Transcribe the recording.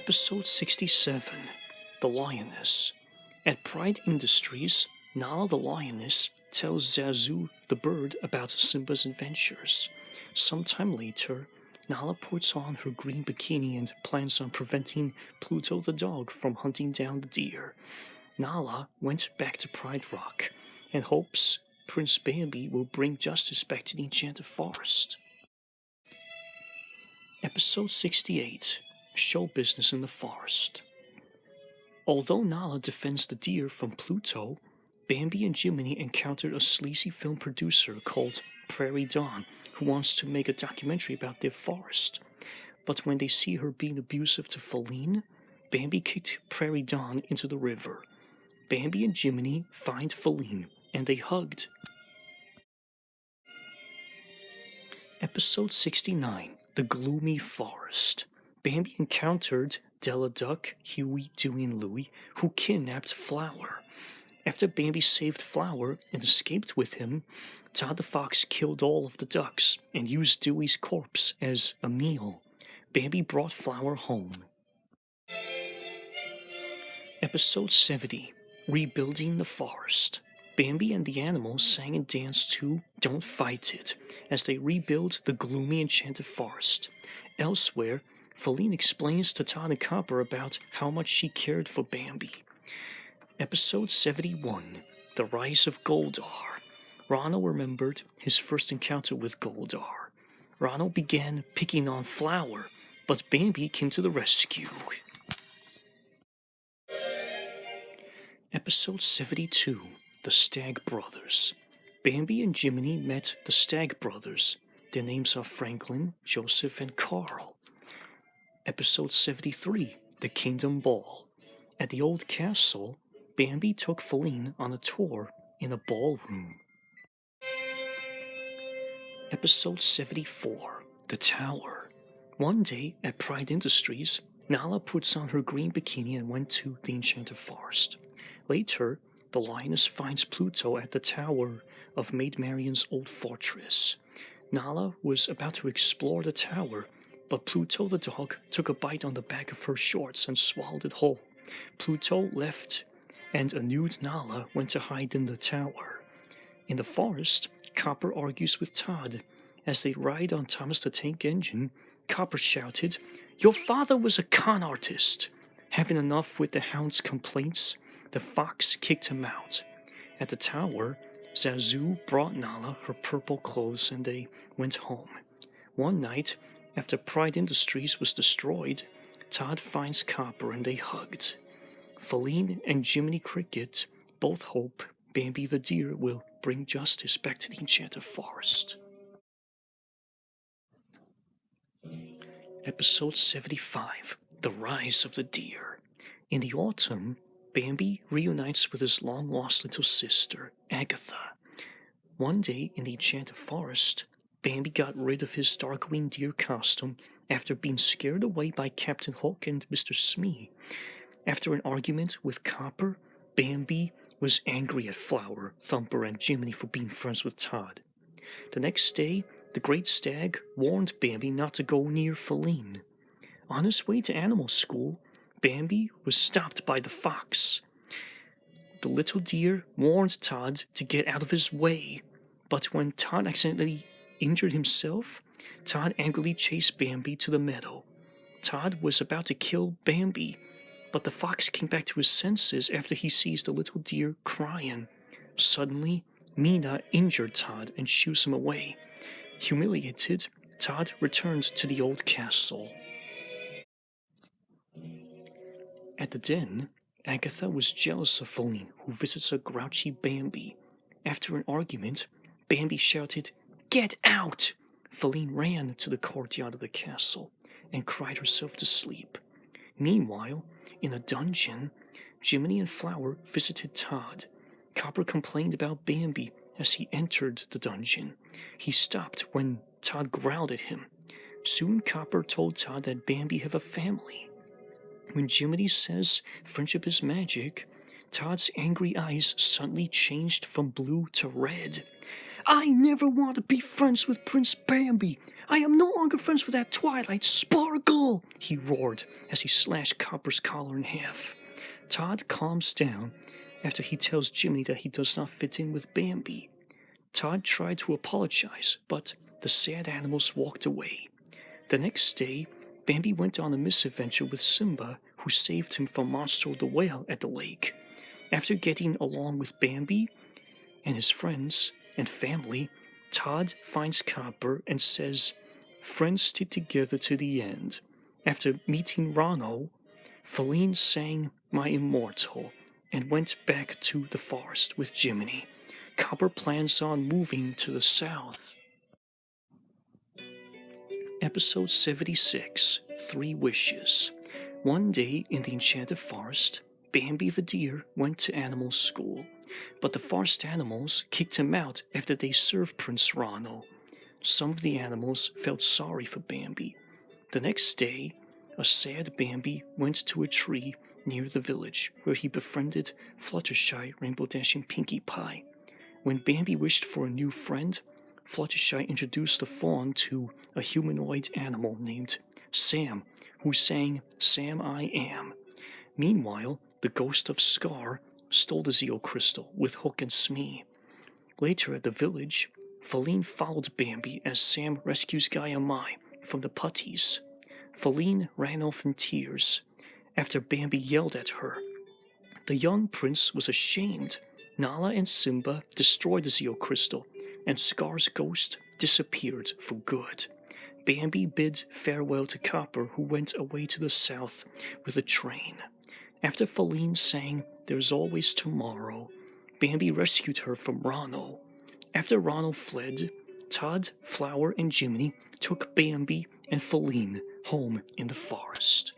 Episode 67, The Lioness. At Pride Industries, Nala the Lioness tells Zazu the bird about Simba's adventures. Sometime later, Nala puts on her green bikini and plans on preventing Pluto the dog from hunting down the deer. Nala went back to Pride Rock and hopes Prince Bambi will bring justice back to the Enchanted Forest. Episode 68, Show Business in the Forest. Although Nala defends the deer from Pluto, Bambi and Jiminy encountered a sleazy film producer called Prairie Dawn who wants to make a documentary about their forest. But when they see her being abusive to Feline, Bambi kicked Prairie Dawn into the river. Bambi and Jiminy find Feline and they hugged. Episode 69, The Gloomy Forest. Bambi encountered Della Duck, Huey, Dewey, and Louie, who kidnapped Flower. After Bambi saved Flower and escaped with him, Todd the Fox killed all of the ducks and used Dewey's corpse as a meal. Bambi brought Flower home. Episode 70, Rebuilding the Forest. Bambi and the animals sang and danced to Don't Fight It as they rebuild the gloomy enchanted forest. Elsewhere, Feline explains to Todd and Copper about how much she cared for Bambi. Episode 71, The Rise of Goldar. Ronald remembered his first encounter with Goldar. Ronald began picking on Flower, but Bambi came to the rescue. Episode 72, The Stag Brothers. Bambi and Jiminy met the Stag Brothers. Their names are Franklin, Joseph, and Carl. Episode 73, The Kingdom Ball. At the old castle, Bambi took Feline on a tour in a ballroom. Episode 74, The Tower. One day at Pride Industries, Nala puts on her green bikini and went to the Enchanted Forest. Later, the lioness finds Pluto at the tower of Maid Marian's old fortress. Nala was about to explore the tower, but Pluto the dog took a bite on the back of her shorts and swallowed it whole. Pluto left, and a nude Nala went to hide in the tower. In the forest, Copper argues with Todd. As they ride on Thomas the Tank Engine, Copper shouted, "Your father was a con artist!" Having enough with the hound's complaints, the fox kicked him out. At the tower, Zazu brought Nala her purple clothes and they went home. One night, after Pride Industries was destroyed, Todd finds Copper and they hugged. Feline and Jiminy Cricket both hope Bambi the deer will bring justice back to the Enchanted Forest. Episode 75, The Rise of the Deer. In the autumn, Bambi reunites with his long-lost little sister, Agatha. One day in the Enchanted Forest, Bambi got rid of his Darkwing Deer costume after being scared away by Captain Hook and Mr. Smee. After an argument with Copper, Bambi was angry at Flower, Thumper, and Jiminy for being friends with Todd. The next day, the Great Stag warned Bambi not to go near Feline. On his way to animal school, Bambi was stopped by the fox. The little deer warned Todd to get out of his way, but when Todd accidentally injured himself, Todd angrily chased Bambi to the meadow. Todd was about to kill Bambi, but the fox came back to his senses after he sees the little deer crying. Suddenly, Mina injured Todd and shoos him away. Humiliated, Todd returned to the old castle. At the den, Agatha was jealous of Feline, who visits a grouchy Bambi. After an argument, Bambi shouted, "Get out!" Feline ran to the courtyard of the castle and cried herself to sleep. Meanwhile, in a dungeon, Jiminy and Flower visited Todd. Copper complained about Bambi as he entered the dungeon. He stopped when Todd growled at him. Soon Copper told Todd that Bambi have a family. When Jiminy says friendship is magic, Todd's angry eyes suddenly changed from blue to red. I never want to be friends with Prince Bambi. I am no longer friends with that Twilight Sparkle, he roared as he slashed Copper's collar in half. Todd calms down after he tells Jiminy that he does not fit in with Bambi. Todd tried to apologize, but the sad animals walked away. The next day, Bambi went on a misadventure with Simba, who saved him from Monstro the whale at the lake. After getting along with Bambi and his friends and family, Todd finds Copper and says, "Friends stick together to the end." After meeting Ronno, Feline sang "My Immortal" and went back to the forest with Jiminy. Copper plans on moving to the south. Episode 76, 3 Wishes. One day in the Enchanted Forest, Bambi the deer went to animal school, but the forest animals kicked him out after they served Prince Ronno. Some of the animals felt sorry for Bambi. The next day, a sad Bambi went to a tree near the village where he befriended Fluttershy, Rainbow Dash, and Pinkie Pie. When Bambi wished for a new friend, Fluttershy introduced the fawn to a humanoid animal named Sam, who sang "Sam I Am." Meanwhile, the ghost of Scar stole the Zeo Crystal with Hook and Smee. Later at the village, Feline followed Bambi as Sam rescues Gaia Mai from the putties. Feline ran off in tears after Bambi yelled at her. The young prince was ashamed. Nala and Simba destroyed the Zeo Crystal, and Scar's ghost disappeared for good. Bambi bid farewell to Copper, who went away to the south with a train. After Feline sang "There's Always Tomorrow," Bambi rescued her from Ronno. After Ronno fled, Todd, Flower, and Jiminy took Bambi and Feline home in the forest.